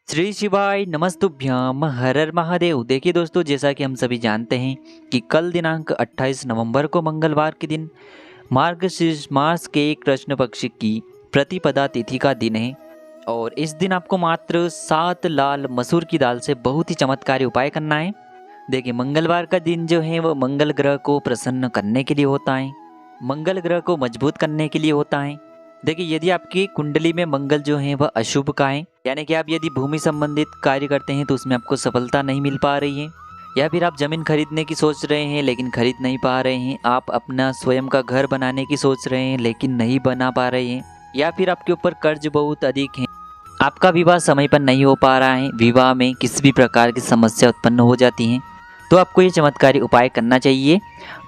श्री शिवाय नमस्तुभ्यम हर हर महादेव। देखिए दोस्तों, जैसा कि हम सभी जानते हैं कि कल दिनांक 28 नवंबर को मंगलवार के दिन मार्गशीर्ष मास के कृष्ण पक्ष की प्रतिपदा तिथि का दिन है और इस दिन आपको मात्र 7 लाल मसूर की दाल से बहुत ही चमत्कारी उपाय करना है। देखिए, मंगलवार का दिन जो है वह मंगल ग्रह को प्रसन्न करने के लिए होता है, मंगल ग्रह को मजबूत करने के लिए होता है। देखिए, यदि आपकी कुंडली में मंगल जो है वह अशुभ का है, यानी कि आप यदि भूमि संबंधित कार्य करते हैं तो उसमें आपको सफलता नहीं मिल पा रही है, या फिर आप ज़मीन खरीदने की सोच रहे हैं लेकिन खरीद नहीं पा रहे हैं, आप अपना स्वयं का घर बनाने की सोच रहे हैं लेकिन नहीं बना पा रहे हैं, या फिर आपके ऊपर कर्ज बहुत अधिक है, आपका विवाह समय पर नहीं हो पा रहा है, विवाह में किसी भी प्रकार की समस्या उत्पन्न हो जाती हैं, तो आपको ये चमत्कारी उपाय करना चाहिए।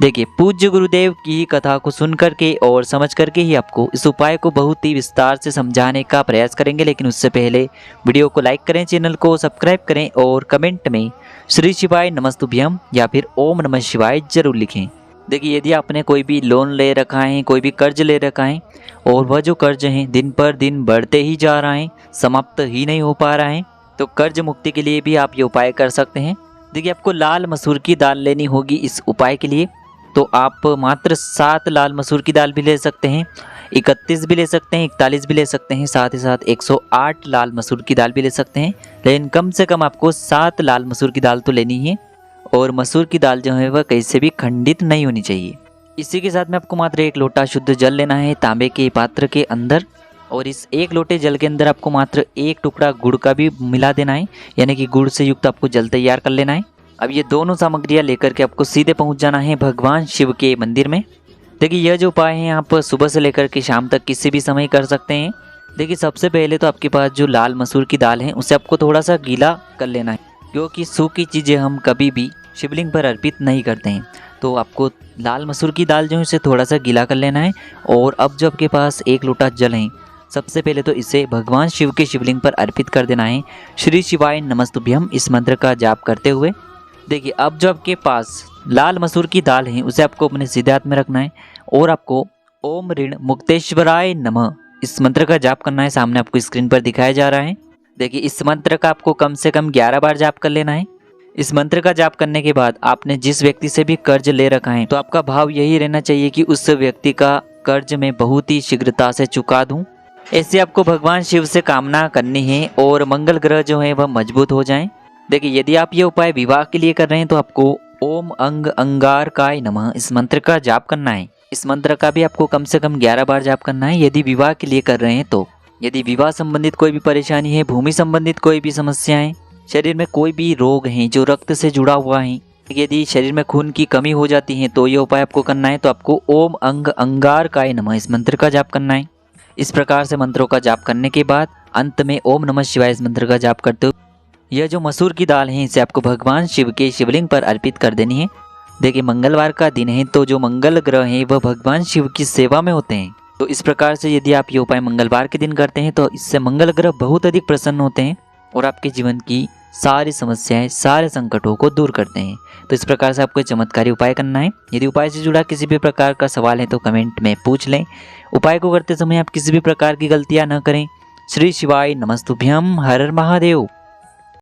देखिए, पूज्य गुरुदेव की कथा को सुन करके और समझ करके ही आपको इस उपाय को बहुत ही विस्तार से समझाने का प्रयास करेंगे। लेकिन उससे पहले वीडियो को लाइक करें, चैनल को सब्सक्राइब करें और कमेंट में श्री शिवाय नमस्तुभ्यम या फिर ओम नमः शिवाय जरूर लिखें। देखिए, यदि आपने कोई भी लोन ले रखा है, कोई भी कर्ज ले रखा है और वह जो कर्ज है दिन पर दिन बढ़ते ही जा रहा है, समाप्त ही नहीं हो पा रहा है, तो कर्ज मुक्ति के लिए भी आप ये उपाय कर सकते हैं। देखिए, आपको लाल मसूर की दाल लेनी होगी इस उपाय के लिए। तो आप मात्र 7 लाल मसूर की दाल भी ले सकते हैं, 31 भी ले सकते हैं, 41 भी ले सकते हैं, साथ ही साथ 108 लाल मसूर की दाल भी ले सकते हैं। लेकिन कम से कम आपको 7 लाल मसूर की दाल तो लेनी है और मसूर की दाल जो है वह कहीं से भी खंडित नहीं होनी चाहिए। इसी के साथ में आपको मात्र 1 लोटा शुद्ध जल लेना है तांबे के पात्र के अंदर, और इस 1 लोटे जल के अंदर आपको मात्र 1 टुकड़ा गुड़ का भी मिला देना है, यानी कि गुड़ से युक्त आपको जल तैयार कर लेना है। अब ये दोनों सामग्रियाँ लेकर के आपको सीधे पहुंच जाना है भगवान शिव के मंदिर में। देखिए, यह जो उपाय है आप सुबह से लेकर के शाम तक किसी भी समय कर सकते हैं। देखिए, सबसे पहले तो आपके पास जो लाल मसूर की दाल है उसे आपको थोड़ा सा गीला कर लेना है, क्योंकि सूखी चीज़ें हम कभी भी शिवलिंग पर अर्पित नहीं करते हैं। तो आपको लाल मसूर की दाल जो है उसे थोड़ा सा गीला कर लेना है। और अब जो आपके पास 1 लोटा जल है, सबसे पहले तो इसे भगवान शिव के शिवलिंग पर अर्पित कर देना है, श्री शिवाय नमस्तुभ्यम इस मंत्र का जाप करते हुए। देखिए, अब जो आपके पास लाल मसूर की दाल है उसे आपको अपने सीधे हाथ में रखना है और आपको ओम ऋण मुक्तेश्वराय नमः इस मंत्र का जाप करना है। सामने आपको स्क्रीन पर दिखाया जा रहा है। देखिए, इस मंत्र का आपको कम से कम 11 बार जाप कर लेना है। इस मंत्र का जाप करने के बाद आपने जिस व्यक्ति से भी कर्ज ले रखा है, तो आपका भाव यही रहना चाहिए कि उस व्यक्ति का कर्ज मैं बहुत ही शीघ्रता से चुका दूं। ऐसे आपको भगवान शिव से कामना करनी है और मंगल ग्रह जो है वह मजबूत हो जाएं। देखिए, यदि आप ये उपाय विवाह के लिए कर रहे हैं तो आपको ओम अंग अंगारकाय नमः इस मंत्र का जाप करना है। इस मंत्र का भी आपको कम से कम 11 बार जाप करना है यदि विवाह के लिए कर रहे हैं तो। यदि विवाह संबंधित कोई भी परेशानी है, भूमि संबंधित कोई भी समस्याएं, शरीर में कोई भी रोग हैं जो रक्त से जुड़ा हुआ है, यदि शरीर में खून की कमी हो जाती है तो ये उपाय आपको करना है। तो आपको ओम अंग अंगारकाय नमः इस मंत्र का जाप करना है। इस प्रकार से मंत्रों का जाप करने के बाद अंत में ओम नमः शिवाय इस मंत्र का जाप करते हुए यह जो मसूर की दाल है इसे आपको भगवान शिव के शिवलिंग पर अर्पित कर देनी है। देखिए, मंगलवार का दिन है तो जो मंगल ग्रह हैं वह भगवान शिव की सेवा में होते हैं। तो इस प्रकार से यदि आप ये उपाय मंगलवार के दिन करते हैं तो इससे मंगल ग्रह बहुत अधिक प्रसन्न होते हैं और आपके जीवन की सारी समस्याएं, सारे संकटों को दूर करते हैं। तो इस प्रकार से आपको चमत्कारी उपाय करना है। यदि उपाय से जुड़ा किसी भी प्रकार का सवाल है तो कमेंट में पूछ लें। उपाय को करते समय आप किसी भी प्रकार की गलतियाँ न करें। श्री शिवाय नमस्तुभ्यम हर हर महादेव।